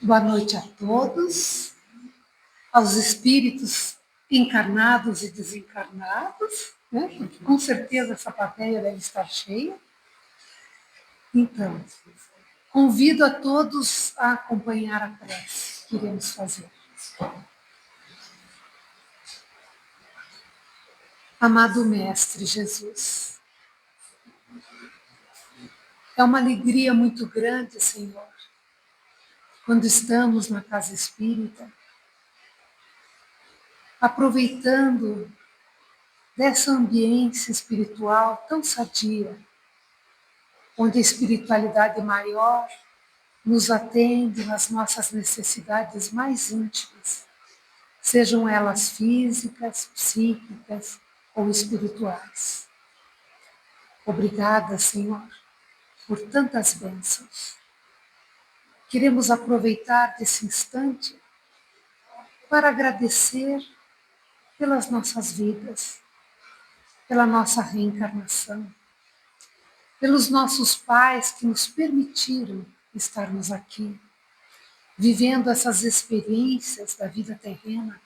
Boa noite a todos, aos espíritos encarnados e desencarnados, né? Porque com certeza essa plateia deve estar cheia. Então, convido a todos a acompanhar a prece que iremos fazer. Amado Mestre Jesus, é uma alegria muito grande, Senhor, quando estamos na casa espírita, aproveitando dessa ambiência espiritual tão sadia, onde a espiritualidade maior nos atende nas nossas necessidades mais íntimas, sejam elas físicas, psíquicas ou espirituais. Obrigada, Senhor, por tantas bênçãos. Queremos aproveitar desse instante para agradecer pelas nossas vidas, pela nossa reencarnação, pelos nossos pais que nos permitiram estarmos aqui, vivendo essas experiências da vida terrena,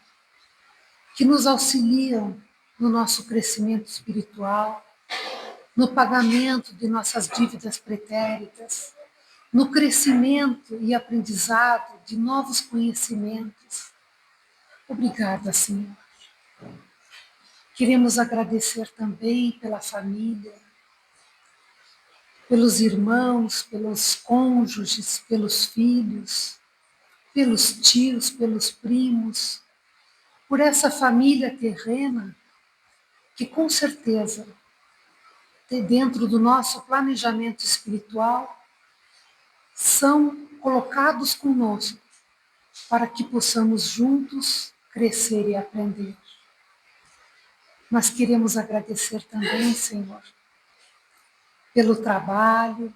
que nos auxiliam no nosso crescimento espiritual, no pagamento de nossas dívidas pretéritas, no crescimento e aprendizado de novos conhecimentos. Obrigada, Senhor. Queremos agradecer também pela família, pelos irmãos, pelos cônjuges, pelos filhos, pelos tios, pelos primos, por essa família terrena que com certeza, dentro do nosso planejamento espiritual, são colocados conosco para que possamos juntos crescer e aprender. Mas queremos agradecer também, Senhor, pelo trabalho,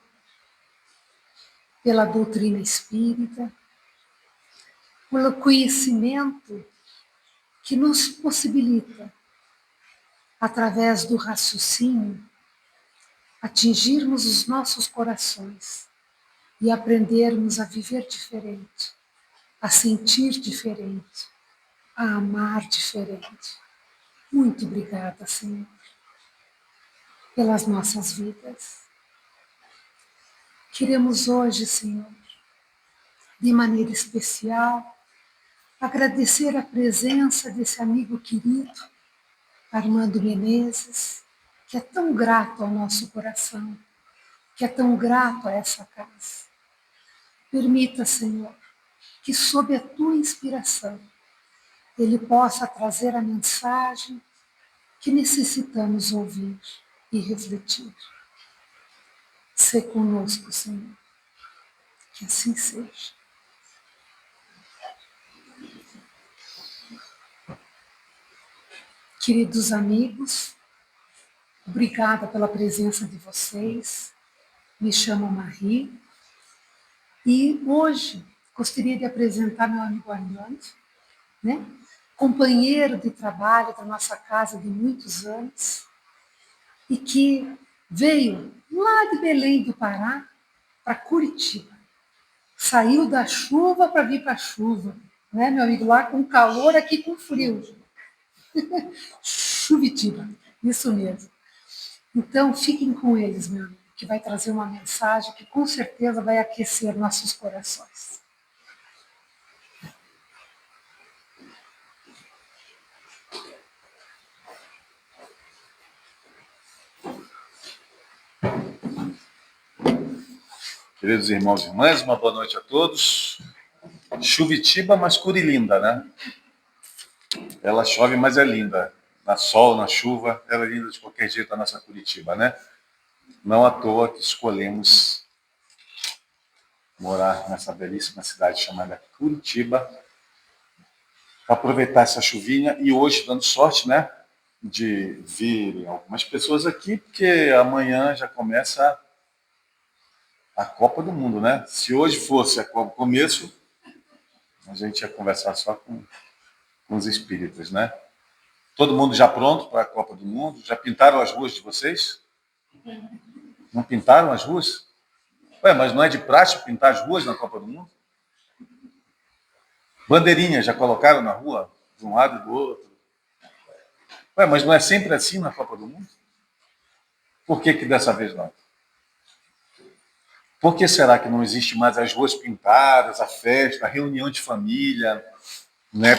pela doutrina espírita, pelo conhecimento que nos possibilita, através do raciocínio, atingirmos os nossos corações e aprendermos a viver diferente, a sentir diferente, a amar diferente. Muito obrigada, Senhor, pelas nossas vidas. Queremos hoje, Senhor, de maneira especial, agradecer a presença desse amigo querido, Armando Menezes, que é tão grato ao nosso coração, que é tão grato a essa casa. Permita, Senhor, que sob a tua inspiração, ele possa trazer a mensagem que necessitamos ouvir e refletir. Sê conosco, Senhor, que assim seja. Queridos amigos, obrigada pela presença de vocês. Me chamo Marie e hoje gostaria de apresentar meu amigo Armando, né? Companheiro de trabalho da nossa casa de muitos anos e que veio lá de Belém do Pará para Curitiba. Saiu da chuva para vir para a chuva, né, meu amigo? Lá com calor, aqui com frio. Chuvitiba, isso mesmo. Então, fiquem com eles, meu amigo, que vai trazer uma mensagem que com certeza vai aquecer nossos corações. Queridos irmãos e irmãs, uma boa noite a todos. Chuvitiba, mas Curilinda, né? Ela chove, mas é linda. Na sol, na chuva, ela é linda de qualquer jeito, a nossa Curitiba, né? Não à toa que escolhemos morar nessa belíssima cidade chamada Curitiba, para aproveitar essa chuvinha e hoje, dando sorte, né? De vir algumas pessoas aqui, porque amanhã já começa a Copa do Mundo, né? Se hoje fosse o começo, a gente ia conversar só com os espíritos, né? Todo mundo já pronto para a Copa do Mundo? Já pintaram as ruas de vocês? Não pintaram as ruas? Ué, mas não é de praxe pintar as ruas na Copa do Mundo? Bandeirinhas já colocaram na rua, de um lado e do outro? Ué, mas não é sempre assim na Copa do Mundo? Por que dessa vez não? Por que será que não existe mais as ruas pintadas, a festa, a reunião de família, né,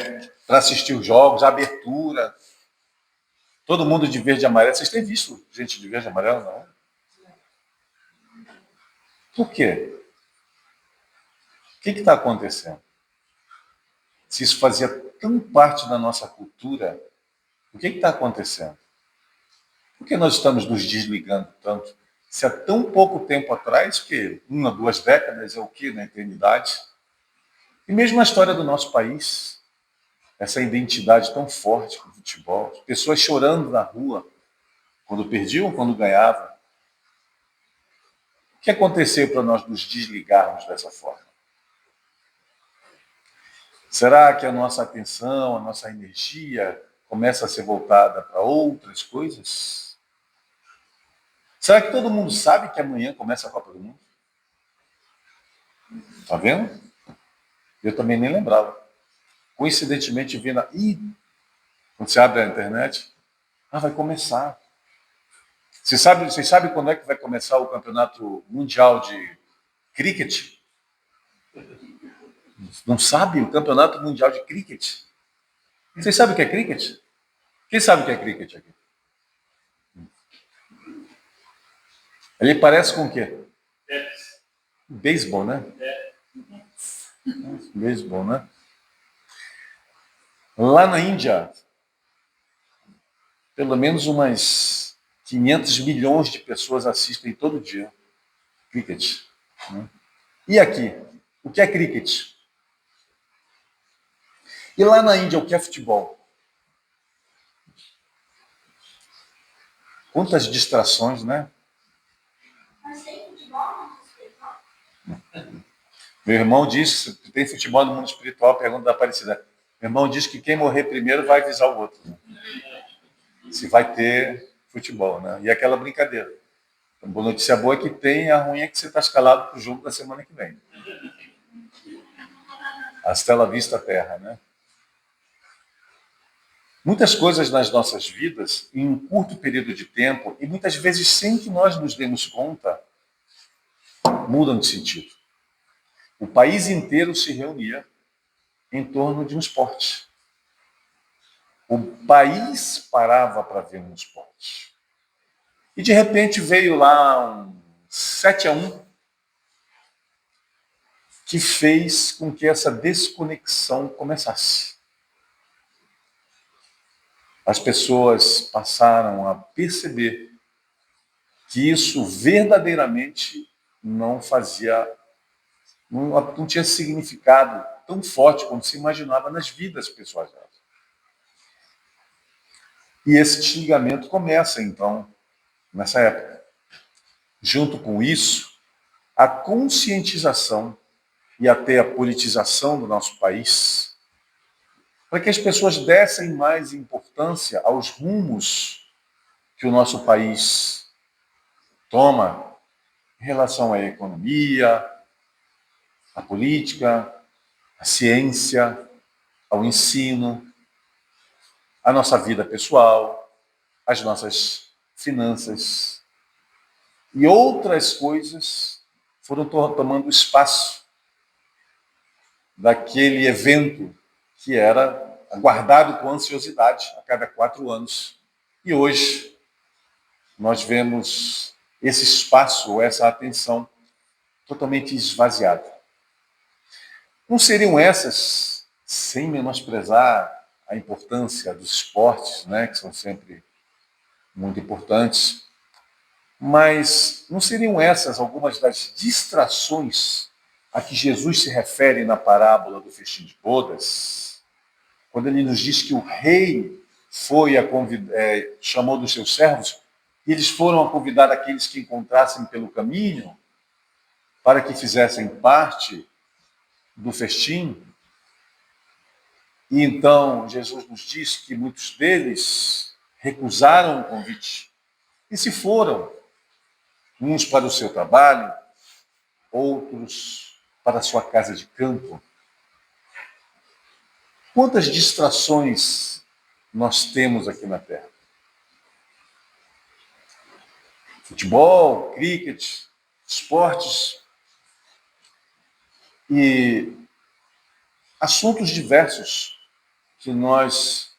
para assistir os jogos, a abertura? Todo mundo de verde e amarelo. Vocês têm visto gente de verde e amarelo, não? Por quê? O que está acontecendo? Se isso fazia tão parte da nossa cultura, o que está acontecendo? Por que nós estamos nos desligando tanto? Se há tão pouco tempo atrás, que 1, 2 décadas é o que na eternidade? E mesmo a história do nosso país, essa identidade tão forte com o futebol, pessoas chorando na rua, quando perdiam, quando ganhavam. O que aconteceu para nós nos desligarmos dessa forma? Será que a nossa atenção, a nossa energia começa a ser voltada para outras coisas? Será que todo mundo sabe que amanhã começa a Copa do Mundo? Tá vendo? Eu também nem lembrava. Coincidentemente, vi na... quando você abre a internet, vai começar. Vocês sabem quando é que vai começar o Campeonato Mundial de Cricket? Não sabe o Campeonato Mundial de Cricket? Vocês sabem o que é cricket? Quem sabe o que é cricket aqui? Ele parece com o quê? Beisebol, né? Beisebol, né? Lá na Índia, pelo menos umas 500 milhões de pessoas assistem todo dia cricket. Né? E aqui? O que é cricket? E lá na Índia, o que é futebol? Quantas distrações, né? Mas tem futebol no espiritual? Meu irmão disse, tem futebol no mundo espiritual, pergunta da Aparecida. Meu irmão diz que quem morrer primeiro vai avisar o outro. Né? Se vai ter futebol, né? E aquela brincadeira. A boa notícia boa é que tem, a ruim é que você está escalado para o jogo da semana que vem. Hasta la vista terra, né? Muitas coisas nas nossas vidas, em um curto período de tempo, e muitas vezes sem que nós nos demos conta, mudam de sentido. O país inteiro se reunia em torno de um esporte. O país parava para ver um esporte. E de repente veio lá um 7-1 que fez com que essa desconexão começasse. As pessoas passaram a perceber que isso verdadeiramente não fazia, não tinha significado tão forte quanto se imaginava nas vidas pessoais delas. E esse desligamento começa, então, nessa época. Junto com isso, a conscientização e até a politização do nosso país, para que as pessoas dessem mais importância aos rumos que o nosso país toma em relação à economia, à política, à ciência, ao ensino, à nossa vida pessoal, às nossas finanças. E outras coisas foram tomando espaço daquele evento que era aguardado com ansiosidade a cada 4 anos. E hoje nós vemos esse espaço, essa atenção totalmente esvaziada. Não seriam essas, sem menosprezar a importância dos esportes, né, que são sempre muito importantes, mas não seriam essas algumas das distrações a que Jesus se refere na parábola do festim de bodas, quando ele nos diz que o rei chamou dos seus servos e eles foram a convidar aqueles que encontrassem pelo caminho para que fizessem parte do festim. E então Jesus nos diz que muitos deles recusaram o convite e se foram, uns para o seu trabalho, outros para a sua casa de campo. Quantas distrações nós temos aqui na Terra? Futebol, cricket, esportes e assuntos diversos que nós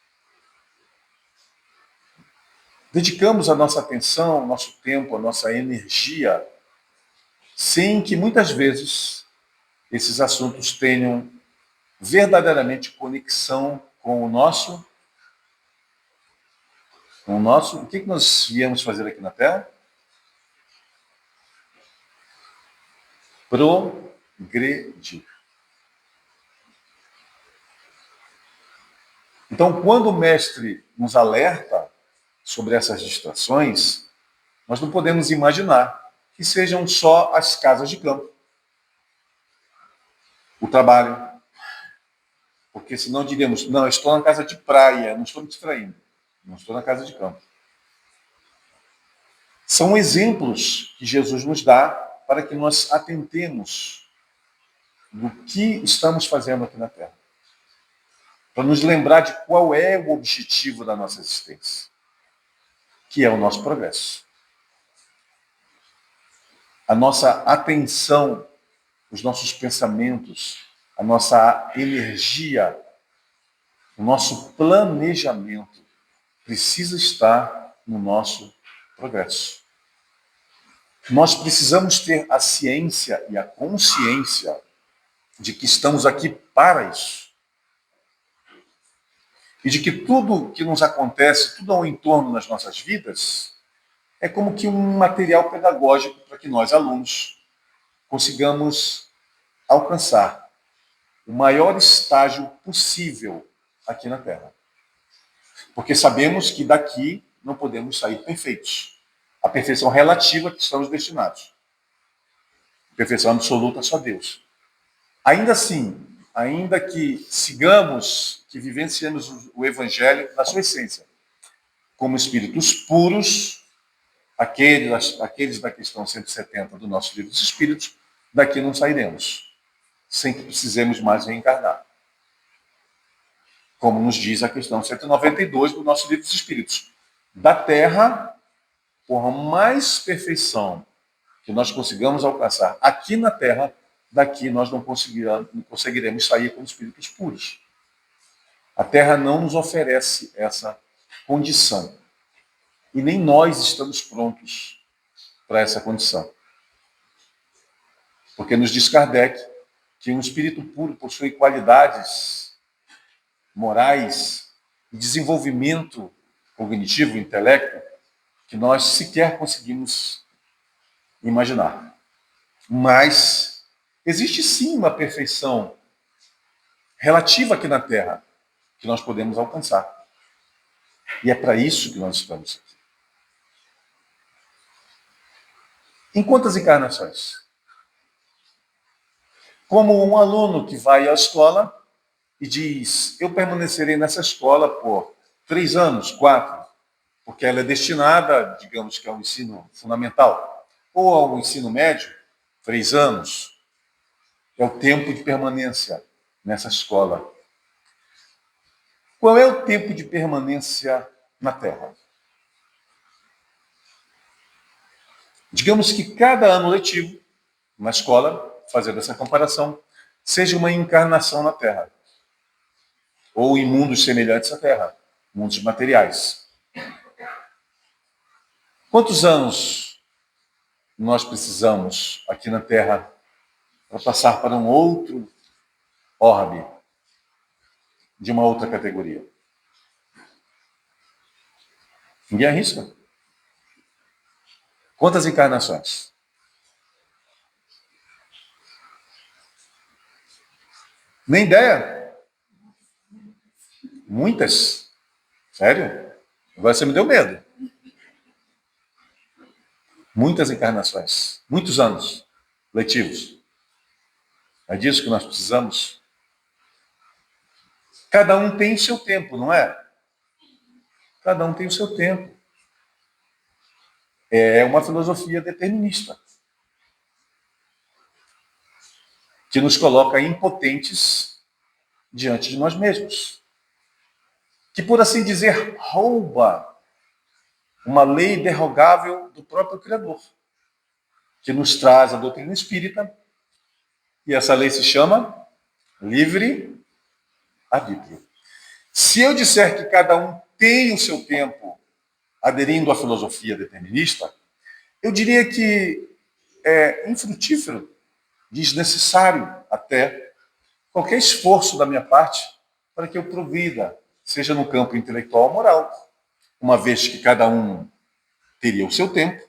dedicamos a nossa atenção, o nosso tempo, a nossa energia, sem que muitas vezes esses assuntos tenham verdadeiramente conexão com o nosso. O que nós viemos fazer aqui na Terra? Progredir. Então, quando o mestre nos alerta sobre essas distrações, nós não podemos imaginar que sejam só as casas de campo, o trabalho, porque senão diríamos, não, eu estou na casa de praia, não estou me distraindo, não estou na casa de campo. São exemplos que Jesus nos dá para que nós atentemos do que estamos fazendo aqui na Terra, para nos lembrar de qual é o objetivo da nossa existência, que é o nosso progresso. A nossa atenção, os nossos pensamentos, a nossa energia, o nosso planejamento precisa estar no nosso progresso. Nós precisamos ter a ciência e a consciência de que estamos aqui para isso. E de que tudo que nos acontece, tudo ao entorno das nossas vidas, é como que um material pedagógico para que nós, alunos, consigamos alcançar o maior estágio possível aqui na Terra. Porque sabemos que daqui não podemos sair perfeitos. A perfeição relativa que estamos destinados. A perfeição absoluta só Deus. Ainda assim, ainda que sigamos, que vivenciemos o Evangelho na sua essência, como espíritos puros, aqueles da questão 170 do nosso livro dos Espíritos, daqui não sairemos, sem que precisemos mais reencarnar. Como nos diz a questão 192 do nosso livro dos Espíritos. Da Terra, por mais perfeição que nós consigamos alcançar aqui na Terra, daqui nós não conseguiremos sair como espíritos puros. A Terra não nos oferece essa condição. E nem nós estamos prontos para essa condição. Porque nos diz Kardec que um espírito puro possui qualidades morais e desenvolvimento cognitivo, intelecto, que nós sequer conseguimos imaginar. Mas existe sim uma perfeição relativa aqui na Terra que nós podemos alcançar. E é para isso que nós estamos aqui. Em quantas encarnações? Como um aluno que vai à escola e diz, eu permanecerei nessa escola por 3 anos, 4, porque ela é destinada, digamos que ao ensino fundamental, ou ao ensino médio, 3 anos. É o tempo de permanência nessa escola. Qual é o tempo de permanência na Terra? Digamos que cada ano letivo, na escola, fazendo essa comparação, seja uma encarnação na Terra. Ou em mundos semelhantes à Terra, mundos materiais. Quantos anos nós precisamos aqui na Terra para passar para um outro orbe de uma outra categoria? Ninguém arrisca. Quantas encarnações? Nem ideia. Muitas. Sério? Agora você me deu medo. Muitas encarnações. Muitos anos letivos. É disso que nós precisamos. Cada um tem o seu tempo, não é? Cada um tem o seu tempo. É uma filosofia determinista. que nos coloca impotentes diante de nós mesmos, que, por assim dizer, rouba uma lei derrogável do próprio Criador, que nos traz a doutrina espírita, e essa lei se chama livre-arbítrio. Se eu disser que cada um tem o seu tempo aderindo à filosofia determinista, eu diria que é infrutífero, desnecessário até, qualquer esforço da minha parte para que eu progrida, seja no campo intelectual ou moral, uma vez que cada um teria o seu tempo,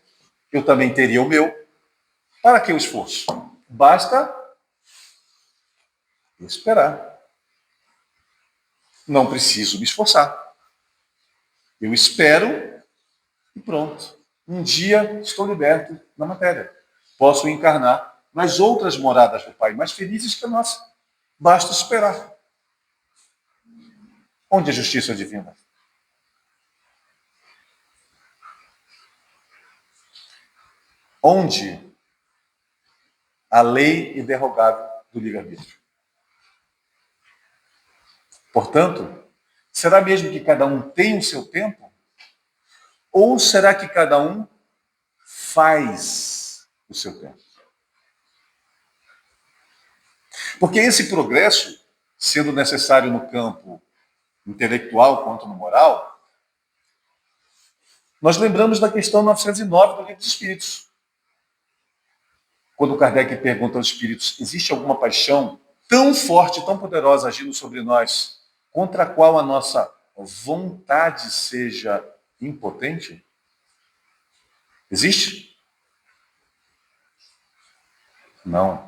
eu também teria o meu. Para que o esforço? Basta esperar. Não preciso me esforçar. Eu espero e pronto. Um dia estou liberto na matéria. Posso encarnar nas outras moradas do Pai, mais felizes que a nossa. Basta esperar. Onde a justiça divina? Onde a lei inderrogável do livre-arbítrio? Portanto, será mesmo que cada um tem o seu tempo? Ou será que cada um faz o seu tempo? Porque esse progresso, sendo necessário no campo intelectual quanto no moral, nós lembramos da questão 909 do Livro dos Espíritos. Quando Kardec pergunta aos espíritos, existe alguma paixão tão forte, tão poderosa agindo sobre nós, contra a qual a nossa vontade seja impotente? Existe? Não.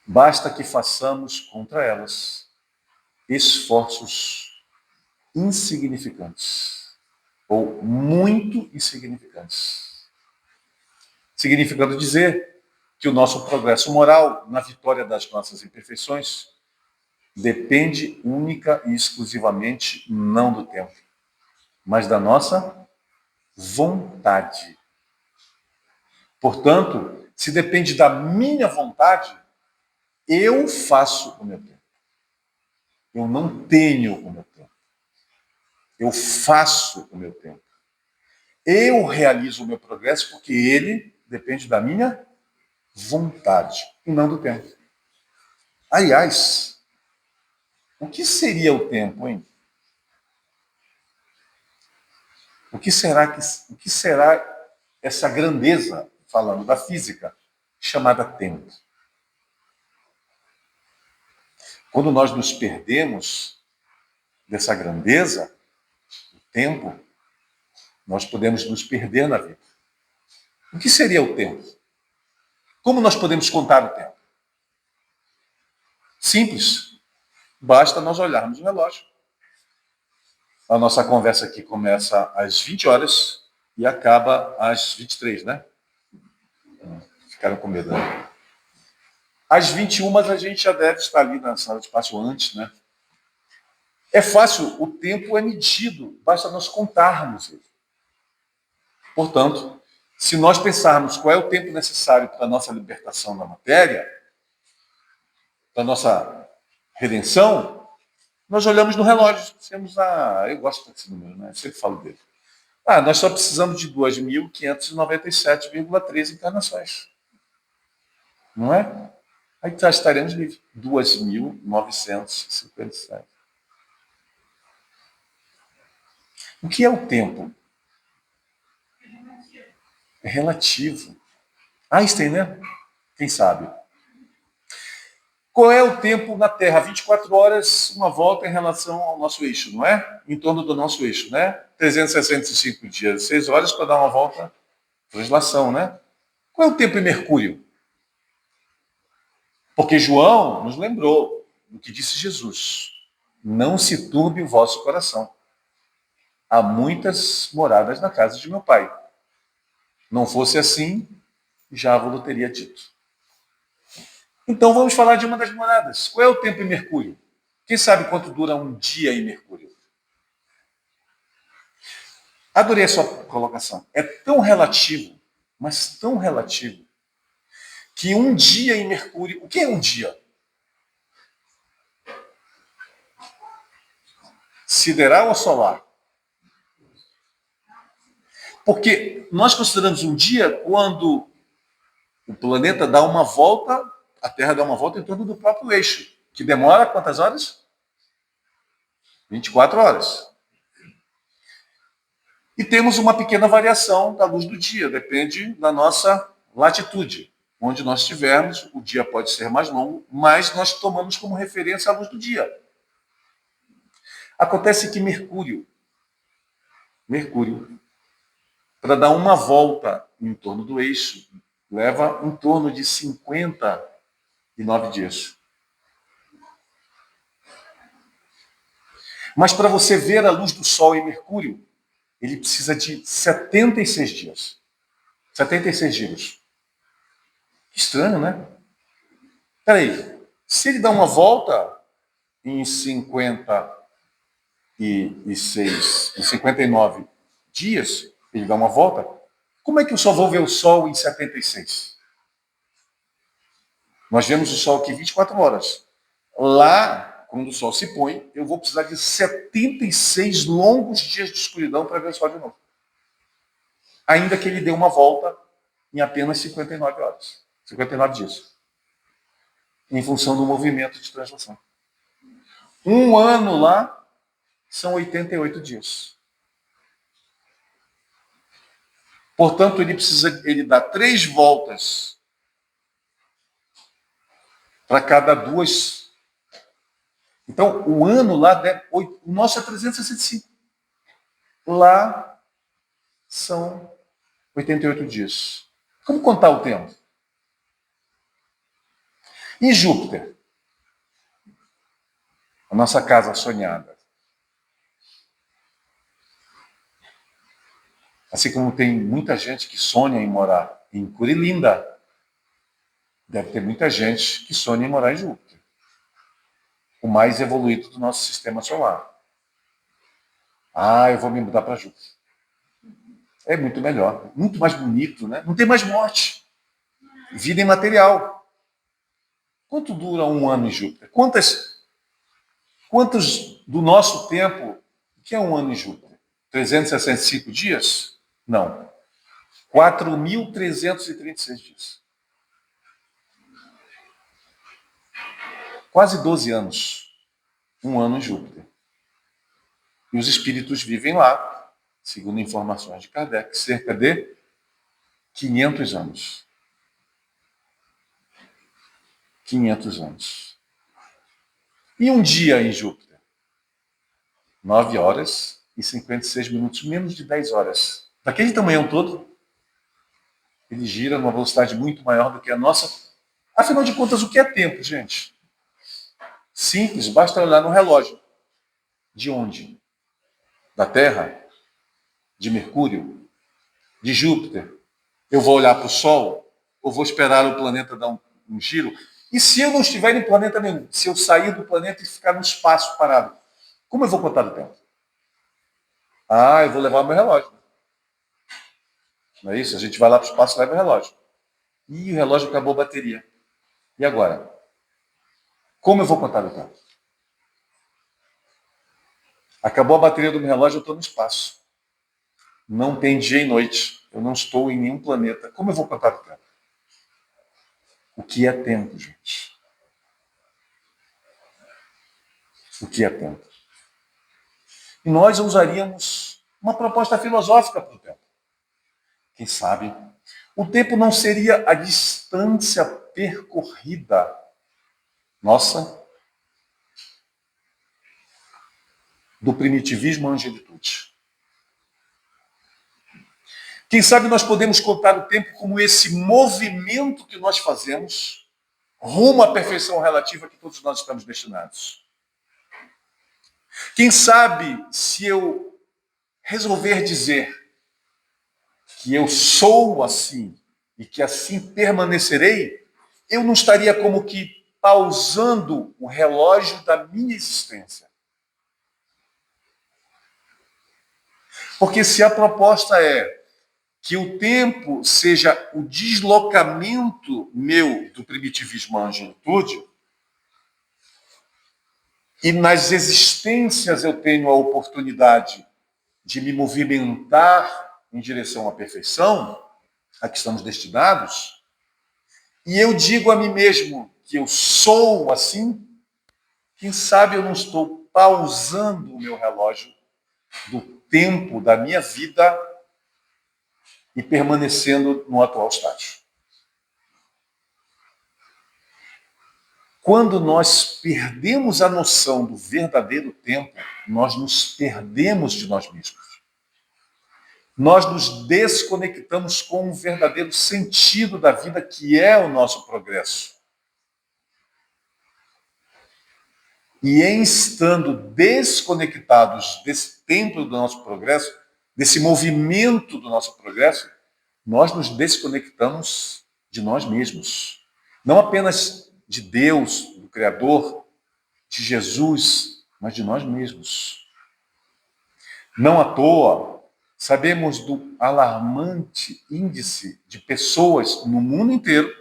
Basta que façamos contra elas esforços insignificantes ou muito insignificantes. Significando dizer que o nosso progresso moral na vitória das nossas imperfeições depende única e exclusivamente não do tempo, mas da nossa vontade. Portanto, se depende da minha vontade, eu faço o meu tempo. Eu não tenho o meu tempo. Eu faço o meu tempo. Eu realizo o meu progresso porque ele depende da minha vontade e não do tempo. Aliás, o que seria o tempo, hein? O que será essa grandeza, falando da física, chamada tempo? Quando nós nos perdemos dessa grandeza, o tempo, nós podemos nos perder na vida. O que seria o tempo? Como nós podemos contar o tempo? Simples. Basta nós olharmos o relógio. A nossa conversa aqui começa às 20 horas e acaba às 23, né? Ficaram com medo, né? Às 21 a gente já deve estar ali na sala de espaço antes, né? É fácil, o tempo é medido, basta nós contarmos ele. Portanto, se nós pensarmos qual é o tempo necessário para a nossa libertação da matéria, para a nossa redenção, nós olhamos no relógio, dizemos, eu gosto desse número, né? Eu sempre falo dele. Nós só precisamos de 2.597,3 encarnações. Não é? Aí já estaremos livres. 2.957. O que é o tempo? É relativo. Einstein, né? Quem sabe? Qual é o tempo na Terra? 24 horas, uma volta em relação ao nosso eixo, não é? Em torno do nosso eixo, né? 365 dias, 6 horas para dar uma volta, translação, né? Qual é o tempo em Mercúrio? Porque João nos lembrou do que disse Jesus. Não se turbe o vosso coração. Há muitas moradas na casa de meu pai. Não fosse assim, já vos teria dito. Então vamos falar de uma das moradas. Qual é o tempo em Mercúrio? Quem sabe quanto dura um dia em Mercúrio? Adorei a sua colocação. É tão relativo, mas tão relativo, que um dia em Mercúrio... O que é um dia? Sideral ou solar? Porque nós consideramos um dia quando o planeta dá uma volta, a Terra dá uma volta em torno do próprio eixo, que demora quantas horas? 24 horas. E temos uma pequena variação da luz do dia, depende da nossa latitude. Onde nós estivermos, o dia pode ser mais longo, mas nós tomamos como referência a luz do dia. Acontece que Mercúrio, para dar uma volta em torno do eixo, leva em torno de 59 dias. Mas para você ver a luz do Sol em Mercúrio, ele precisa de 76 dias. 76 giros. Que estranho, né? Peraí, se ele dá uma volta em 59 dias, ele dá uma volta, como é que eu só vou ver o Sol em 76? Nós vemos o Sol aqui 24 horas. Lá, quando o Sol se põe, eu vou precisar de 76 longos dias de escuridão para ver o Sol de novo. Ainda que ele dê uma volta em apenas 59 horas. 59 dias. Em função do movimento de translação. Um ano lá são 88 dias. Portanto, ele dá 3 voltas para cada 2. Então, o ano lá, o nosso é 365. Lá são 88 dias. Como contar o tempo? E Júpiter? A nossa casa sonhada. Assim como tem muita gente que sonha em morar em Curilinda, deve ter muita gente que sonha em morar em Júpiter. O mais evoluído do nosso sistema solar. Ah, eu vou me mudar para Júpiter. É muito melhor, muito mais bonito, né? Não tem mais morte. Vida imaterial. Quanto dura um ano em Júpiter? Quantos do nosso tempo, o que é um ano em Júpiter? 365 dias? Não. 4.336 dias. Quase 12 anos. Um ano em Júpiter. E os espíritos vivem lá, segundo informações de Kardec, cerca de 500 anos. 500 anos. E um dia em Júpiter? 9 horas e 56 minutos, menos de 10 horas. Daquele tamanhão todo, ele gira numa velocidade muito maior do que a nossa. Afinal de contas, o que é tempo, gente? Simples, basta olhar no relógio. De onde? Da Terra? De Mercúrio? De Júpiter? Eu vou olhar para o Sol? Ou vou esperar o planeta dar um giro? E se eu não estiver em planeta nenhum? Se eu sair do planeta e ficar no espaço parado? Como eu vou contar o tempo? Ah, eu vou levar o meu relógio. Não é isso? A gente vai lá para o espaço e leva o relógio. E o relógio acabou a bateria. E agora? Como eu vou contar o tempo? Acabou a bateria do meu relógio, eu estou no espaço. Não tem dia e noite. Eu não estou em nenhum planeta. Como eu vou contar o tempo? O que é tempo, gente? O que é tempo? E nós usaríamos uma proposta filosófica para o tempo. Quem sabe? O tempo não seria a distância percorrida, nossa, do primitivismo à angelitude. Quem sabe nós podemos contar o tempo como esse movimento que nós fazemos rumo à perfeição relativa que todos nós estamos destinados. Quem sabe se eu resolver dizer que eu sou assim e que assim permanecerei, eu não estaria como que pausando o relógio da minha existência. Porque se a proposta é que o tempo seja o deslocamento meu do primitivismo à angelitude, e nas existências eu tenho a oportunidade de me movimentar em direção à perfeição, a que estamos destinados, e eu digo a mim mesmo que eu sou assim, quem sabe eu não estou pausando o meu relógio do tempo da minha vida e permanecendo no atual estágio. Quando nós perdemos a noção do verdadeiro tempo, nós nos perdemos de nós mesmos. Nós nos desconectamos com o verdadeiro sentido da vida, que é o nosso progresso. E em estando desconectados desse tempo do nosso progresso, desse movimento do nosso progresso, nós nos desconectamos de nós mesmos. Não apenas de Deus, do Criador, de Jesus, mas de nós mesmos. Não à toa, sabemos do alarmante índice de pessoas no mundo inteiro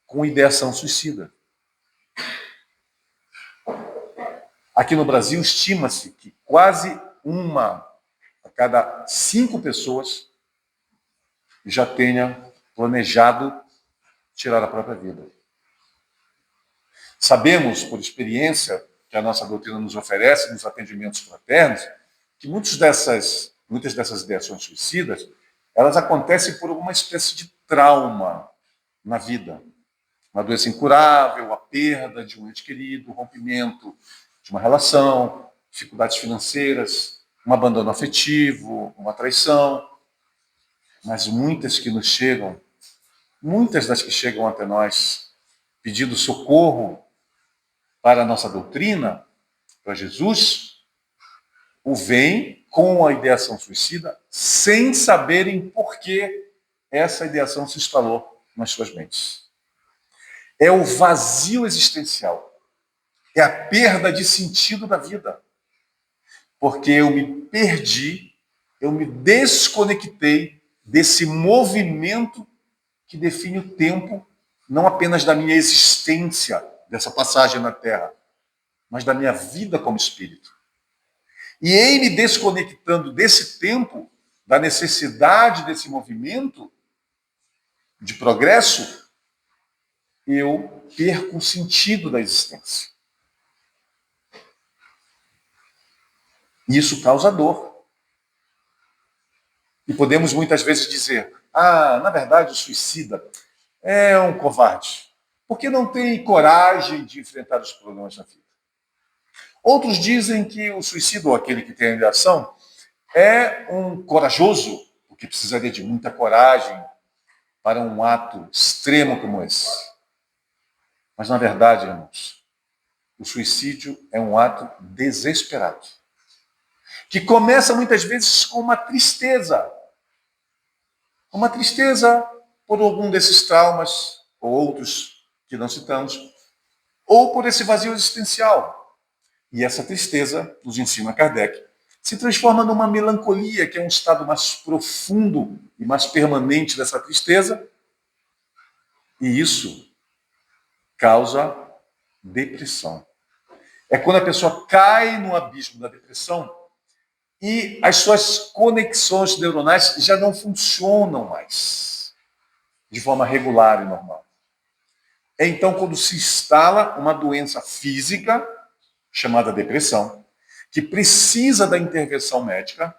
com ideação suicida. Aqui no Brasil, estima-se que quase uma a cada 5 pessoas já tenha planejado tirar a própria vida. Sabemos, por experiência, que a nossa doutrina nos oferece nos atendimentos fraternos, que muitas dessas ideações suicidas, elas acontecem por alguma espécie de trauma na vida. Uma doença incurável, a perda de um ente querido, o rompimento de uma relação, dificuldades financeiras, um abandono afetivo, uma traição. Mas muitas das que chegam até nós pedindo socorro para a nossa doutrina, para Jesus, o vêm com a ideação suicida sem saberem por que essa ideação se instalou nas suas mentes. É o vazio existencial. É a perda de sentido da vida. Porque eu me perdi, eu me desconectei desse movimento que define o tempo, não apenas da minha existência, dessa passagem na Terra, mas da minha vida como espírito. E em me desconectando desse tempo, da necessidade desse movimento de progresso, eu perco o sentido da existência. E isso causa dor. E podemos muitas vezes dizer, na verdade o suicida é um covarde, porque não tem coragem de enfrentar os problemas da vida. Outros dizem que o suicida, ou aquele que tem a ideação, é um corajoso, porque precisaria de muita coragem para um ato extremo como esse. Mas, na verdade, irmãos, o suicídio é um ato desesperado, que começa muitas vezes com uma tristeza. Uma tristeza por algum desses traumas, ou outros que não citamos, ou por esse vazio existencial. E essa tristeza, nos ensina Kardec, se transforma numa melancolia, que é um estado mais profundo e mais permanente dessa tristeza, e isso causa depressão. É quando a pessoa cai no abismo da depressão e as suas conexões neuronais já não funcionam mais de forma regular e normal. É então quando se instala uma doença física, chamada depressão, que precisa da intervenção médica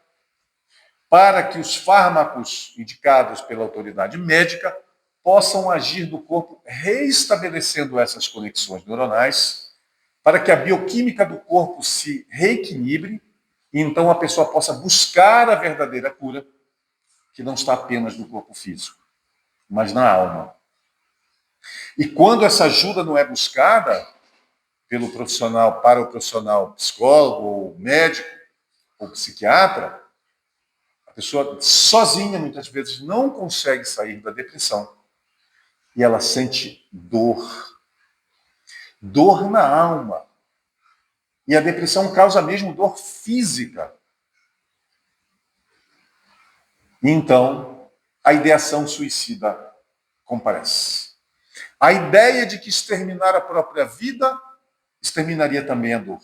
para que os fármacos indicados pela autoridade médica possam agir no corpo, reestabelecendo essas conexões neuronais, para que a bioquímica do corpo se reequilibre e então a pessoa possa buscar a verdadeira cura, que não está apenas no corpo físico, mas na alma. E quando essa ajuda não é buscada pelo profissional, para o profissional psicólogo, ou médico, ou psiquiatra, a pessoa sozinha, muitas vezes, não consegue sair da depressão. E ela sente dor. Dor na alma. E a depressão causa mesmo dor física. E então, a ideação suicida comparece. A ideia de que exterminar a própria vida exterminaria também a dor.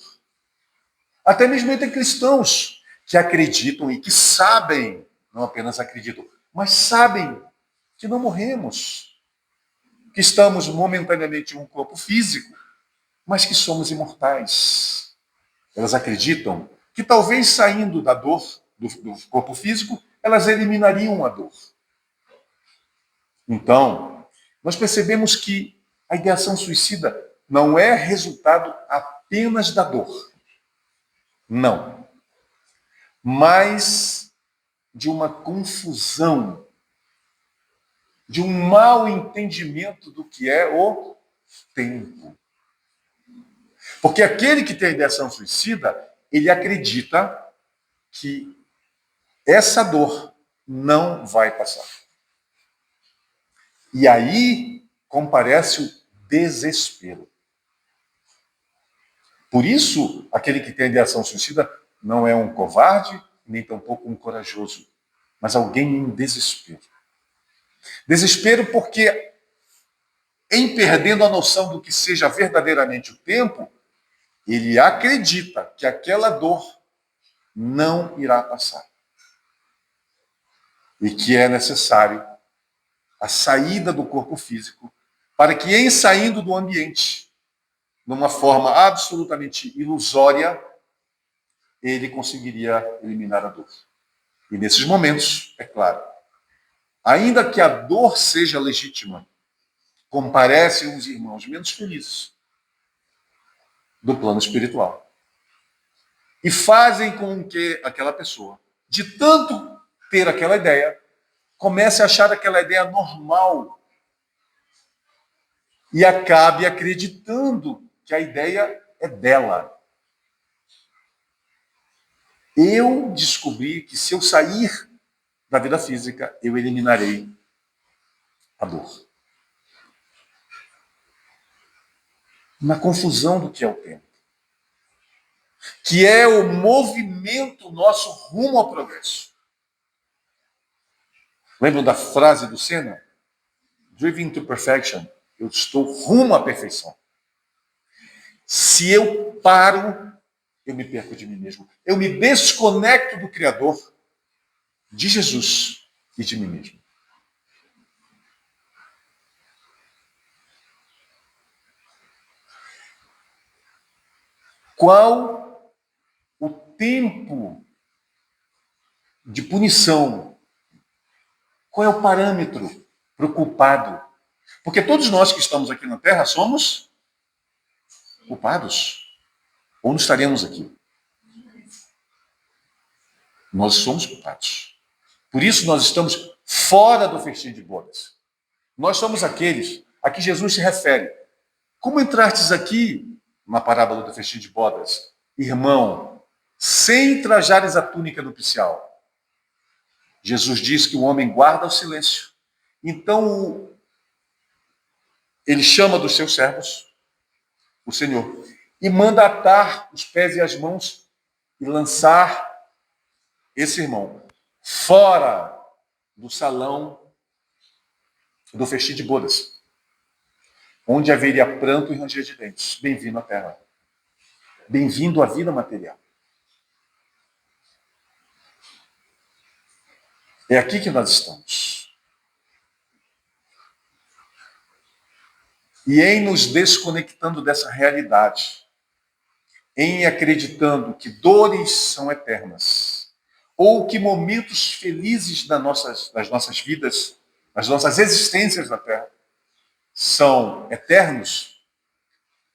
Até mesmo entre cristãos que acreditam e que sabem, não apenas acreditam, mas sabem que não morremos, que estamos momentaneamente em um corpo físico, mas que somos imortais. Elas acreditam que talvez saindo da dor do corpo físico, elas eliminariam a dor. Então, nós percebemos que a ideação suicida não é resultado apenas da dor. Não. Mas de uma confusão, de um mau entendimento do que é o tempo. Porque aquele que tem a ideação suicida, ele acredita que essa dor não vai passar. E aí comparece o desespero. Por isso, aquele que tem a ideação suicida não é um covarde, nem tampouco um corajoso, mas alguém em desespero. Desespero porque, em perdendo a noção do que seja verdadeiramente o tempo, ele acredita que aquela dor não irá passar. E que é necessário a saída do corpo físico para que, em saindo do ambiente, numa forma absolutamente ilusória, ele conseguiria eliminar a dor. E nesses momentos, é claro, ainda que a dor seja legítima, comparecem os irmãos menos felizes do plano espiritual. E fazem com que aquela pessoa, de tanto ter aquela ideia, comece a achar aquela ideia normal e acabe acreditando que a ideia é dela. Eu descobri que se eu sair da vida física, eu eliminarei a dor. Na confusão do que é o tempo, que é o movimento nosso rumo ao progresso. Lembram da frase do Senna? Driven to perfection. Eu estou rumo à perfeição. Se eu paro, eu me perco de mim mesmo. Eu me desconecto do Criador, de Jesus e de mim mesmo. Qual o tempo de punição? Qual é o parâmetro para o culpado? Porque todos nós que estamos aqui na Terra somos culpados. Ou não estaremos aqui. Nós somos culpados. Por isso nós estamos fora do festim de bodas. Nós somos aqueles a que Jesus se refere. Como entrastes aqui, na parábola do festim de bodas, irmão, sem trajares a túnica nupcial? Jesus diz que o homem guarda o silêncio. Então, ele chama dos seus servos, o Senhor, e manda atar os pés e as mãos e lançar esse irmão fora do salão do festim de bodas, onde haveria pranto e ranger de dentes. Bem-vindo à terra. Bem-vindo à vida material. É aqui que nós estamos. E em nos desconectando dessa realidade, em acreditando que dores são eternas, ou que momentos felizes das nossas vidas, das nossas existências na Terra, são eternos,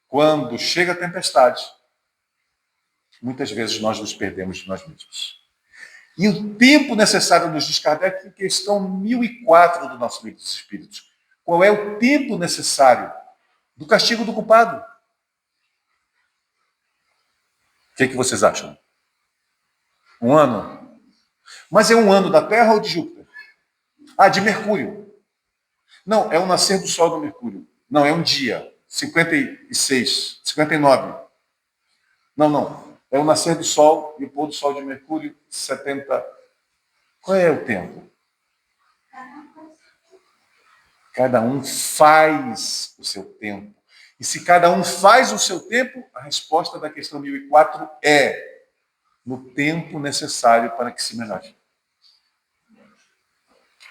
quando chega a tempestade, muitas vezes nós nos perdemos de nós mesmos. E o tempo necessário, nos diz Kardec, questão 1004 do nosso livro dos Espíritos. Qual é o tempo necessário do castigo do culpado? O que vocês acham? 1 ano? Mas é 1 ano da Terra ou de Júpiter? Ah, de Mercúrio. Não, é o nascer do Sol do Mercúrio. Não, é um dia. 56, 59. Não. É o nascer do Sol e o pôr do Sol de Mercúrio, 70. Qual é o tempo? Cada um faz o seu tempo. E se cada um faz o seu tempo, a resposta da questão 1004 é no tempo necessário para que se melhore.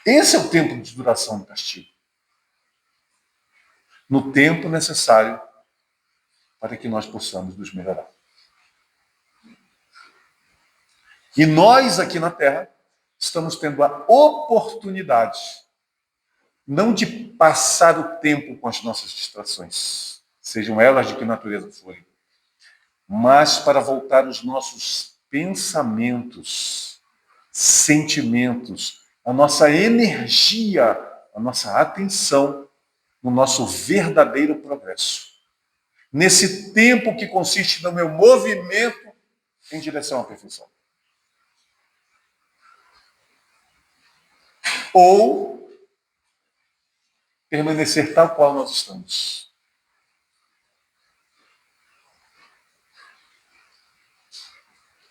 Esse é o tempo de duração do castigo. No tempo necessário para que nós possamos nos melhorar. E nós aqui na Terra estamos tendo a oportunidade não de passar o tempo com as nossas distrações, sejam elas de que natureza forem, mas para voltar os nossos pensamentos, sentimentos, a nossa energia, a nossa atenção no nosso verdadeiro progresso. Nesse tempo que consiste no meu movimento em direção à perfeição. Ou permanecer tal qual nós estamos.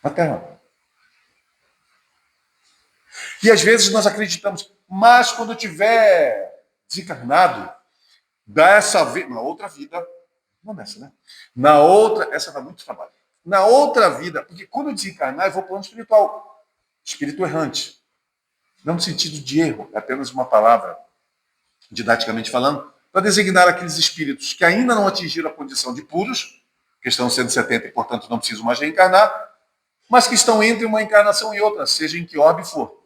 Na Terra. E às vezes nós acreditamos, mas quando eu tiver desencarnado, dessa vez, na outra vida, não nessa, né? Na outra, essa dá muito trabalho. Na outra vida, porque quando eu desencarnar, eu vou para o plano espiritual. Espírito errante. Não no sentido de erro, é apenas uma palavra, didaticamente falando, para designar aqueles espíritos que ainda não atingiram a condição de puros, que estão 170 e, portanto, não precisam mais reencarnar, mas que estão entre uma encarnação e outra, seja em que orbe for.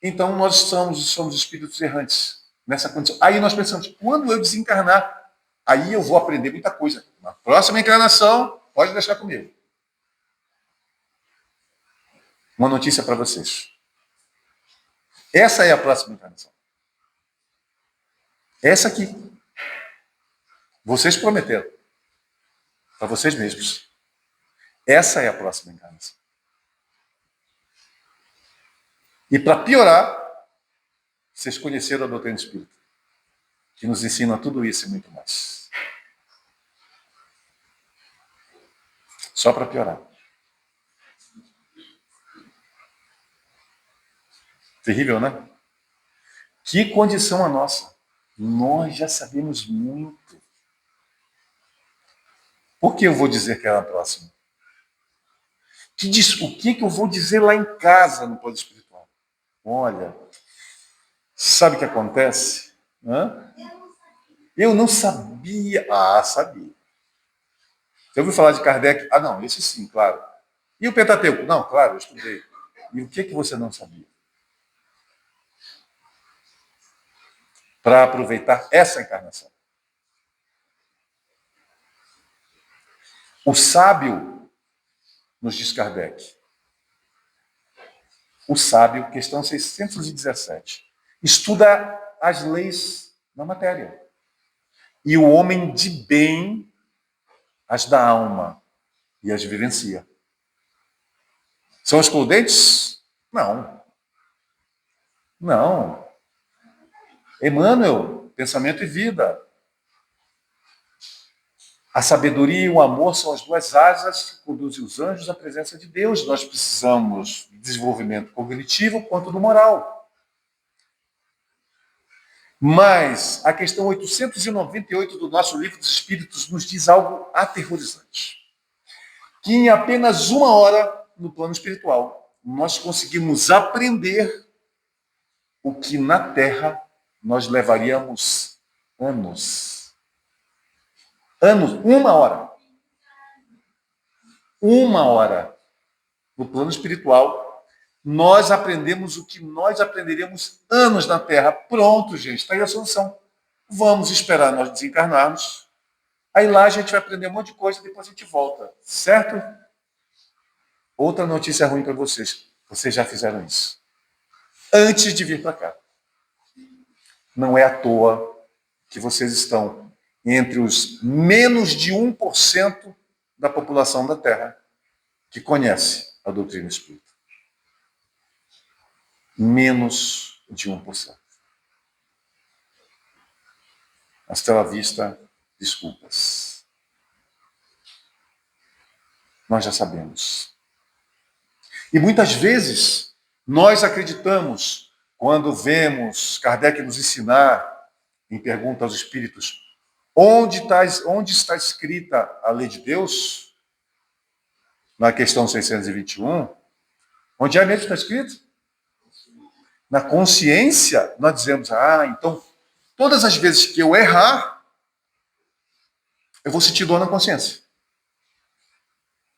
Então, nós somos espíritos errantes nessa condição. Aí nós pensamos, quando eu desencarnar, aí eu vou aprender muita coisa. Na próxima encarnação, pode deixar comigo. Uma notícia para vocês. Essa é a próxima encarnação. Essa aqui. Vocês prometeram. Para vocês mesmos. Essa é a próxima encarnação. E para piorar, vocês conheceram a doutrina espírita, que nos ensina tudo isso e muito mais. Só para piorar. Terrível, né? Que condição a nossa. Nós já sabemos muito. Por que eu vou dizer que é a próxima? O que eu vou dizer lá em casa no plano espiritual? Olha, sabe o que acontece? Eu não sabia. Ah, sabia. Você ouviu falar de Kardec? Ah, não, esse sim, claro. E o Pentateuco? Não, claro, eu estudei. E o que você não sabia? Para aproveitar essa encarnação. O sábio, nos diz Kardec, o sábio, questão 617, estuda as leis da matéria. E o homem de bem as da alma e as vivencia. São excludentes? Não. Não. Emmanuel, pensamento e vida. A sabedoria e o amor são as duas asas que conduzem os anjos à presença de Deus. Nós precisamos de desenvolvimento cognitivo quanto do moral. Mas a questão 898 do nosso Livro dos Espíritos nos diz algo aterrorizante. Que em apenas 1 hora, no plano espiritual, nós conseguimos aprender o que na Terra nós levaríamos anos. Anos, 1 hora. 1 hora. No plano espiritual, nós aprendemos o que nós aprenderíamos anos na Terra. Pronto, gente, está aí a solução. Vamos esperar nós desencarnarmos. Aí lá a gente vai aprender um monte de coisa e depois a gente volta. Certo? Outra notícia ruim para vocês. Vocês já fizeram isso. Antes de vir para cá. Não é à toa que vocês estão entre os menos de 1% da população da Terra que conhece a doutrina espírita. Menos de 1%. Hasta la vista, desculpas. Nós já sabemos. E muitas vezes nós acreditamos, quando vemos Kardec nos ensinar em pergunta aos espíritos, onde está escrita a lei de Deus? Na questão 621, onde é mesmo que está escrito? Na consciência, nós dizemos, então, todas as vezes que eu errar, eu vou sentir dor na consciência.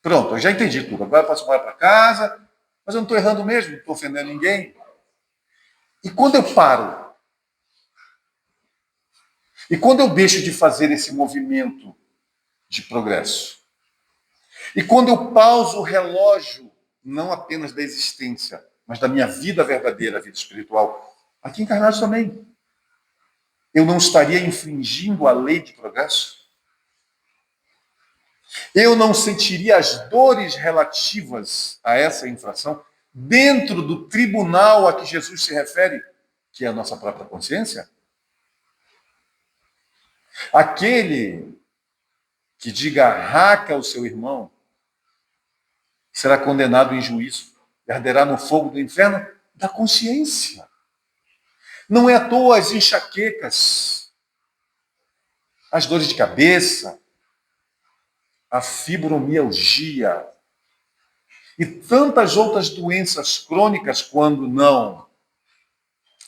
Pronto, eu já entendi tudo. Agora eu posso embora para casa, mas eu não estou errando mesmo, não estou ofendendo ninguém. E quando eu paro, e quando eu deixo de fazer esse movimento de progresso, e quando eu pauso o relógio, não apenas da existência, mas da minha vida verdadeira, a vida espiritual, aqui encarnados também, eu não estaria infringindo a lei de progresso? Eu não sentiria as dores relativas a essa infração dentro do tribunal a que Jesus se refere, que é a nossa própria consciência? Aquele que diga raca ao seu irmão será condenado em juízo e arderá no fogo do inferno da consciência. Não é à toa as enxaquecas, as dores de cabeça, a fibromialgia e tantas outras doenças crônicas, quando não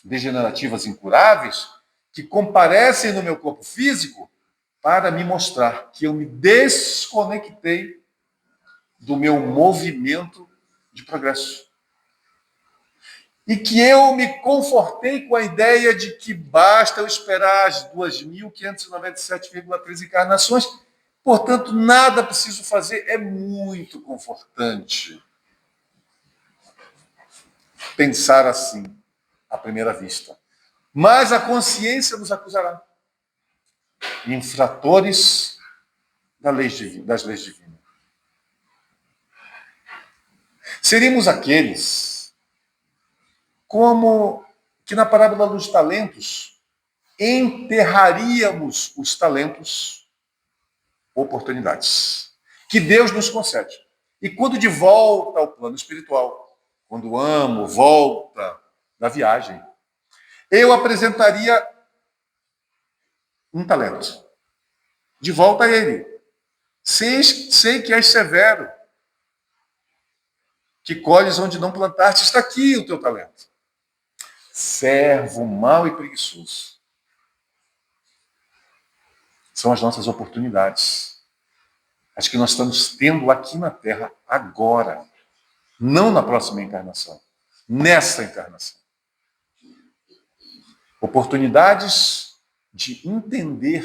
degenerativas incuráveis, que comparecem no meu corpo físico para me mostrar que eu me desconectei do meu movimento de progresso. E que eu me confortei com a ideia de que basta eu esperar as 2.597,3 encarnações, portanto, nada preciso fazer. É muito confortante pensar assim, à primeira vista. Mas a consciência nos acusará. Infratores das leis divinas. Seríamos aqueles como que na parábola dos talentos enterraríamos os talentos, oportunidades que Deus nos concede. E quando de volta ao plano espiritual, quando o amo volta da viagem, eu apresentaria um talento de volta a ele. Sei que és severo, que colhes onde não plantaste, está aqui o teu talento. Servo mau e preguiçoso. São as nossas oportunidades. As que nós estamos tendo aqui na Terra agora. Não na próxima encarnação. Nessa encarnação. Oportunidades de entender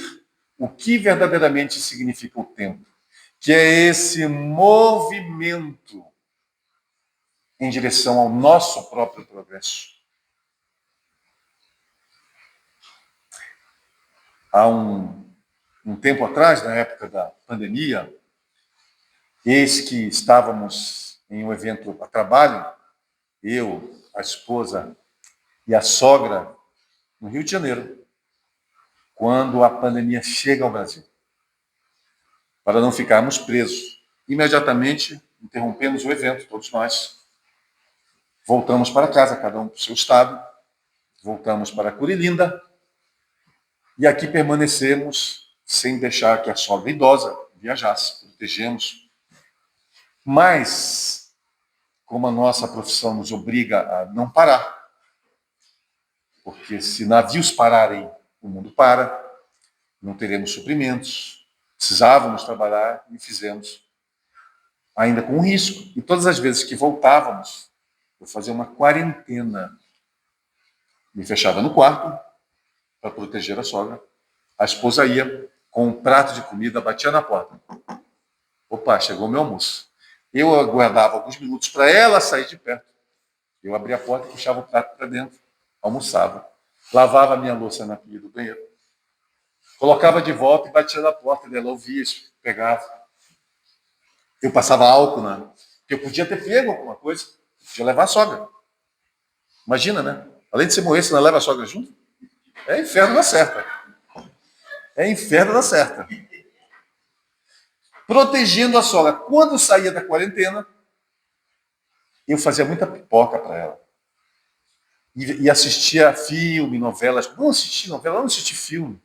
o que verdadeiramente significa o tempo. Que é esse movimento em direção ao nosso próprio progresso. Há um tempo atrás, na época da pandemia, eis que estávamos em um evento a trabalho, eu, a esposa e a sogra, no Rio de Janeiro, quando a pandemia chega ao Brasil. Para não ficarmos presos. Imediatamente interrompemos o evento, todos nós. Voltamos para casa, cada um para o seu estado. Voltamos para Curilinda. E aqui permanecemos sem deixar que a sogra idosa viajasse. Protegemos. Mas, como a nossa profissão nos obriga a não parar, porque se navios pararem, o mundo para, não teremos suprimentos, precisávamos trabalhar e fizemos, ainda com risco. E todas as vezes que voltávamos, eu fazia uma quarentena. Me fechava no quarto para proteger a sogra. A esposa ia com um prato de comida, batia na porta. Opa, chegou o meu almoço. Eu aguardava alguns minutos para ela sair de perto. Eu abria a porta e puxava o prato para dentro, almoçava, lavava a minha louça na pia do banheiro, colocava de volta e batia na porta dela, ouvia, pegava. Eu passava álcool, né? Porque eu podia ter pego alguma coisa, podia levar a sogra. Imagina, né? Além de você morrer, você não leva a sogra junto? É inferno da certa. É inferno da certa. Protegendo a sogra. Quando eu saía da quarentena, eu fazia muita pipoca para ela. e assistia filme, novelas. Não assisti novela, não assisti filme.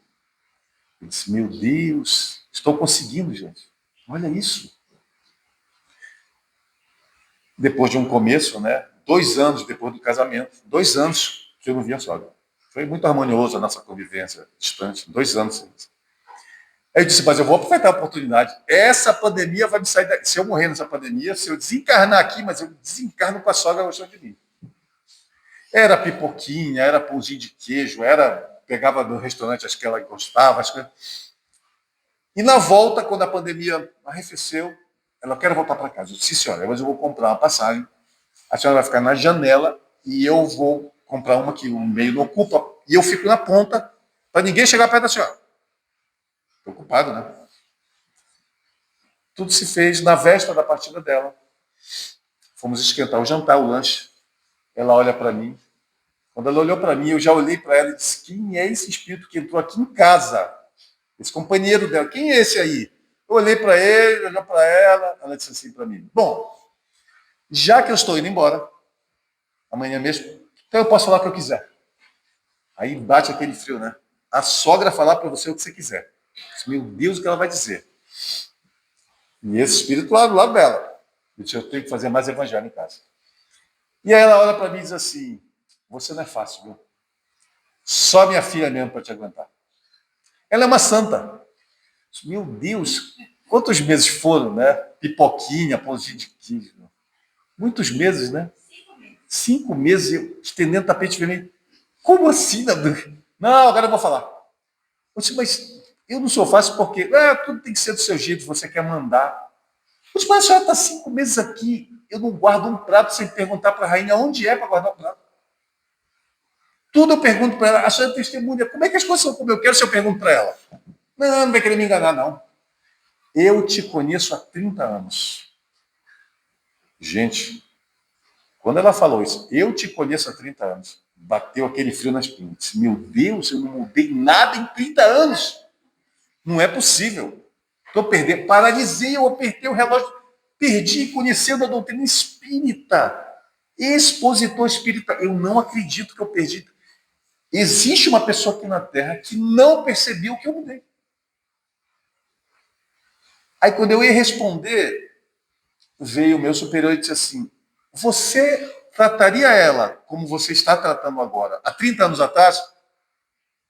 Eu disse, meu Deus, estou conseguindo, gente. Olha isso. Depois de um começo, né? 2 anos depois do casamento, 2 anos que eu não via a sogra. Foi muito harmonioso a nossa convivência distante, 2 anos. Aí eu disse, mas eu vou aproveitar a oportunidade. Essa pandemia vai me sair daqui. Se eu morrer nessa pandemia, se eu desencarnar aqui, mas eu desencarno com a sogra gostando de mim. Era pipoquinha, era pãozinho de queijo, era pegava no restaurante as que ela gostava. E na volta, quando a pandemia arrefeceu, ela quer voltar para casa. Eu disse, sim, senhora, mas eu vou comprar uma passagem. A senhora vai ficar na janela e eu vou comprar uma que o meio não ocupa. E eu fico na ponta para ninguém chegar perto da senhora. Preocupado, né? Tudo se fez na véspera da partida dela. Fomos esquentar o jantar, o lanche. Ela olha para mim. Quando ela olhou para mim, eu já olhei para ela e disse, quem é esse espírito que entrou aqui em casa? Esse companheiro dela, quem é esse aí? Eu olhei para ele, olhei para ela disse assim para mim, bom, já que eu estou indo embora, amanhã mesmo, então eu posso falar o que eu quiser. Aí bate aquele frio, né? A sogra falar para você o que você quiser. Meu Deus, o que ela vai dizer? E esse espírito lá do lado dela. Eu disse, eu tenho que fazer mais evangelho em casa. E aí ela olha para mim e diz assim, você não é fácil, viu? Só minha filha mesmo para te aguentar. Ela é uma santa. Meu Deus, quantos meses foram, né? Pipoquinha, pãozinho de queijo. Muitos meses, né? 5 meses eu estendendo tapete vermelho. Como assim? Não, agora eu vou falar. Eu disse, mas eu não sou fácil porque tudo tem que ser do seu jeito, você quer mandar. Eu disse, mas a senhora está 5 meses aqui, eu não guardo um prato sem perguntar para a rainha onde é para guardar o prato. Tudo eu pergunto para ela, a senhora testemunha, como é que as coisas são como eu quero se eu pergunto para ela? Não, não vai querer me enganar, não. Eu te conheço há 30 anos. Gente, quando ela falou isso, eu te conheço há 30 anos, bateu aquele frio nas pintas. Meu Deus, eu não mudei nada em 30 anos. Não é possível. Estou perdendo. Paralisei, eu apertei o relógio, perdi conhecendo a doutrina espírita. Expositor espírita. Eu não acredito que eu perdi. Existe uma pessoa aqui na Terra que não percebeu que eu mudei. Aí quando eu ia responder, veio o meu superior e disse assim, você trataria ela como você está tratando agora, há 30 anos atrás?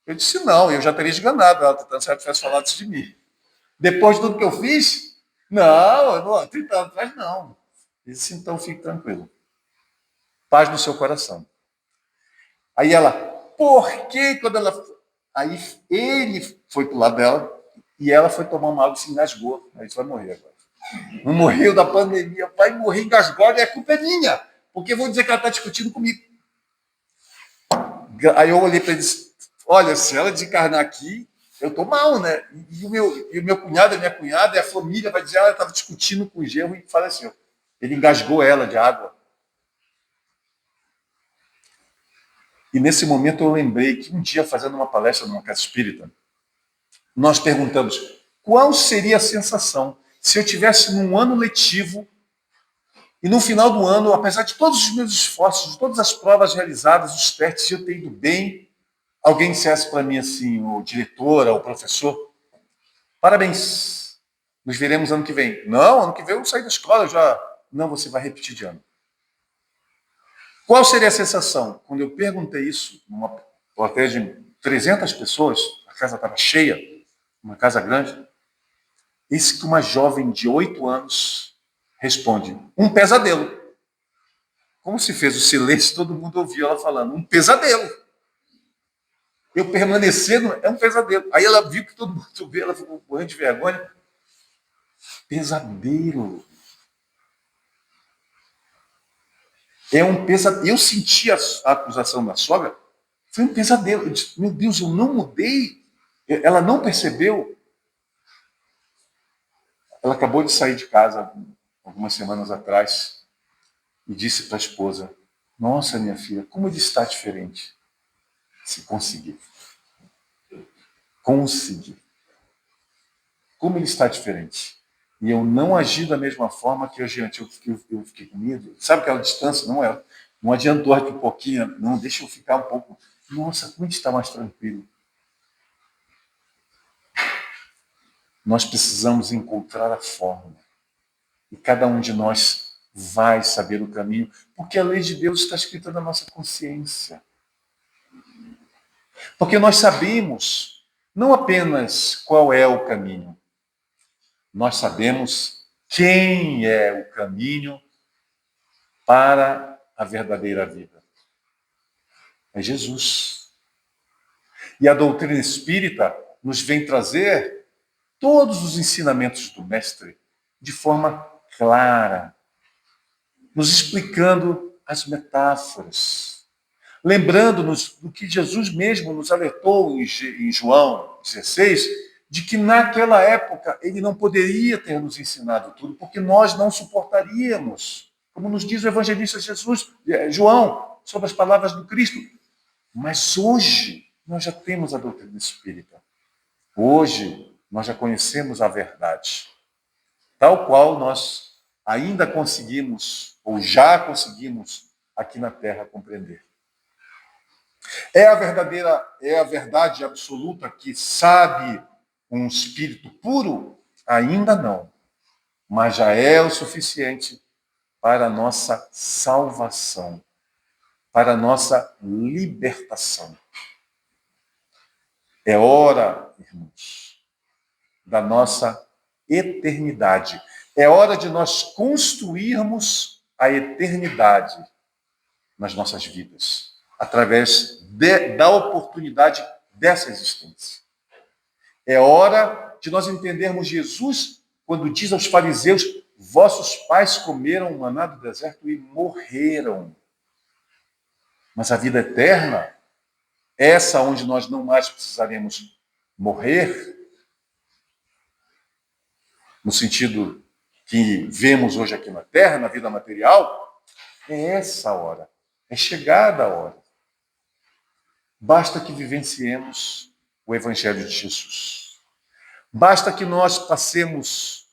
Eu disse, não, eu já teria esganado ela, tentando se ela tivesse falado isso de mim. Depois de tudo que eu fiz? Não, 30 anos atrás não. Eu disse, então fique tranquilo. Paz no seu coração. Aí ela, por que quando ela... Aí ele foi pro lado dela e ela foi tomar uma água e se engasgou. Aí você vai morrer agora. Não morreu da pandemia, vai morrer engasgado e a culpa é minha. Porque vou dizer que ela está discutindo comigo. Aí eu olhei para ele e disse, olha, se ela desencarnar aqui, eu estou mal, né? E o meu cunhado, a minha cunhada, e a família vai dizer, ela estava discutindo com o genro e faleceu. Ele engasgou ela de água. E nesse momento eu lembrei que um dia, fazendo uma palestra numa casa espírita, nós perguntamos qual seria a sensação se eu tivesse num ano letivo e no final do ano, apesar de todos os meus esforços, de todas as provas realizadas, os testes, eu ter ido bem, alguém dissesse para mim assim, o diretor, o professor, parabéns, nos veremos ano que vem. Não, ano que vem eu saí da escola, já... Não, você vai repetir de ano. Qual seria a sensação? Quando eu perguntei isso, numa plateia de 300 pessoas, a casa estava cheia, uma casa grande, eis que uma jovem de 8 anos responde, um pesadelo. Como se fez o silêncio, todo mundo ouviu ela falando, um pesadelo. Eu permanecendo, é um pesadelo. Aí ela viu que todo mundo viu, ela ficou morrendo de vergonha. Pesadelo. É um pesadelo. Eu senti a acusação da sogra, foi um pesadelo. Eu disse, meu Deus, eu não mudei. Ela não percebeu. Ela acabou de sair de casa algumas semanas atrás e disse para a esposa, nossa, minha filha, como ele está diferente. Se conseguir. Conseguir. Como ele está diferente. E eu não agi da mesma forma que eu fiquei com medo. Sabe aquela distância? Não adiantou aqui um pouquinho, não, deixa eu ficar um pouco. Nossa, como a gente está mais tranquilo. Nós precisamos encontrar a forma. E cada um de nós vai saber o caminho, porque a lei de Deus está escrita na nossa consciência. Porque nós sabemos não apenas qual é o caminho, nós sabemos quem é o caminho para a verdadeira vida. É Jesus. E a doutrina espírita nos vem trazer todos os ensinamentos do Mestre de forma clara, nos explicando as metáforas, lembrando-nos do que Jesus mesmo nos alertou em João 16, de que naquela época ele não poderia ter nos ensinado tudo, porque nós não suportaríamos, como nos diz o evangelista João, sobre as palavras do Cristo. Mas hoje nós já temos a doutrina espírita. Hoje nós já conhecemos a verdade, tal qual nós ainda conseguimos, ou já conseguimos, aqui na Terra compreender. É a verdade absoluta que sabe um espírito puro? Ainda não, mas já é o suficiente para a nossa salvação, para a nossa libertação. É hora, irmãos, da nossa eternidade. É hora de nós construirmos a eternidade nas nossas vidas, através da oportunidade dessa existência. É hora de nós entendermos Jesus quando diz aos fariseus: vossos pais comeram maná do deserto e morreram. Mas a vida eterna, essa onde nós não mais precisaremos morrer, no sentido que vemos hoje aqui na Terra, na vida material, é essa hora. É chegada a hora. Basta que vivenciemos o Evangelho de Jesus. Basta que nós passemos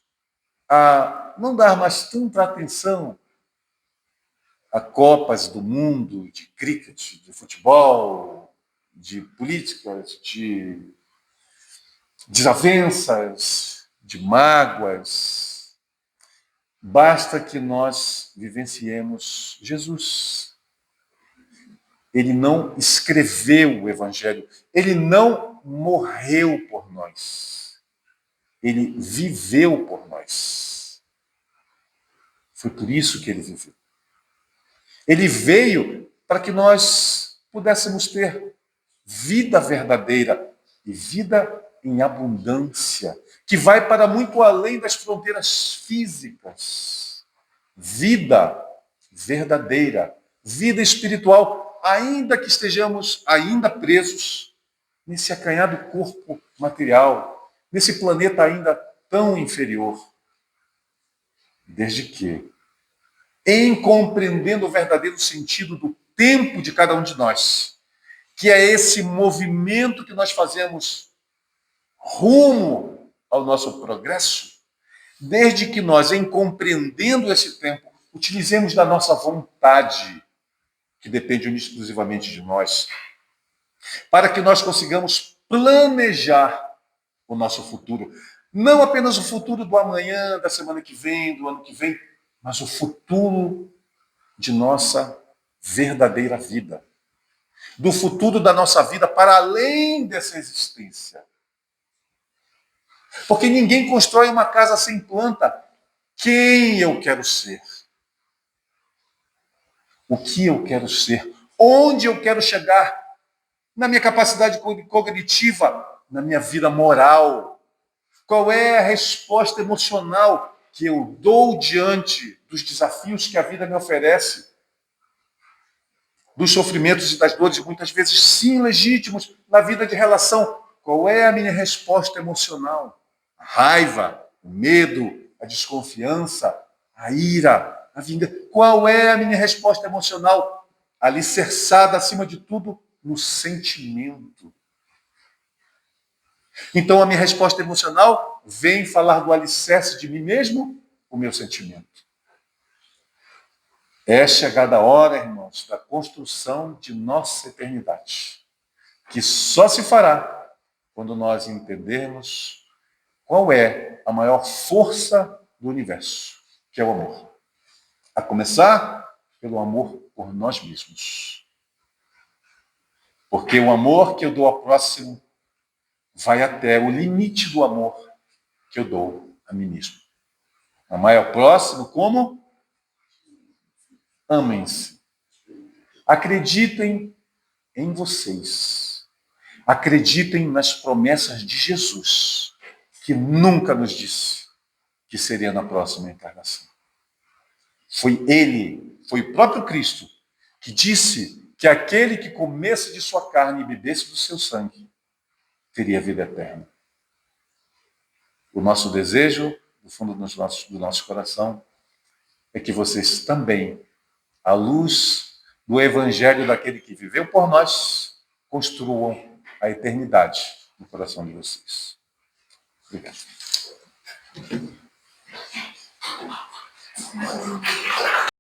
a não dar mais tanta atenção a Copas do Mundo, de cricket, de futebol, de políticas, de desavenças, de mágoas. Basta que nós vivenciemos Jesus. Ele não escreveu o Evangelho, ele não morreu por nós. Ele viveu por nós. Foi por isso que ele viveu. Ele veio para que nós pudéssemos ter vida verdadeira e vida em abundância, que vai para muito além das fronteiras físicas. Vida verdadeira, vida espiritual, ainda que estejamos ainda presos nesse acanhado corpo material, nesse planeta ainda tão inferior. Desde que, em compreendendo o verdadeiro sentido do tempo de cada um de nós, que é esse movimento que nós fazemos rumo ao nosso progresso, desde que nós, em compreendendo esse tempo, utilizemos da nossa vontade, que depende exclusivamente de nós, para que nós consigamos planejar o nosso futuro. Não apenas o futuro do amanhã, da semana que vem, do ano que vem, mas o futuro de nossa verdadeira vida. Do futuro da nossa vida para além dessa existência. Porque ninguém constrói uma casa sem planta. Quem eu quero ser? O que eu quero ser? Onde eu quero chegar? Na minha capacidade cognitiva, na minha vida moral. Qual é a resposta emocional que eu dou diante dos desafios que a vida me oferece? Dos sofrimentos e das dores, muitas vezes sim legítimos, na vida de relação. Qual é a minha resposta emocional? A raiva, o medo, a desconfiança, a ira, a vingança. Qual é a minha resposta emocional? Alicerçada, acima de tudo, no sentimento. Então, a minha resposta emocional vem falar do alicerce de mim mesmo, o meu sentimento. É chegada a hora, irmãos, da construção de nossa eternidade, que só se fará quando nós entendermos qual é a maior força do universo, que é o amor. A começar pelo amor por nós mesmos. Porque o amor que eu dou ao próximo vai até o limite do amor que eu dou a mim mesmo. Amar ao próximo como? Amem-se. Acreditem em vocês. Acreditem nas promessas de Jesus, que nunca nos disse que seria na próxima encarnação. Foi ele, foi o próprio Cristo, que disse que aquele que comesse de sua carne e bebesse do seu sangue teria vida eterna. O nosso desejo, no fundo do nosso coração, é que vocês também, à luz do evangelho daquele que viveu por nós, construam a eternidade no coração de vocês. Obrigado.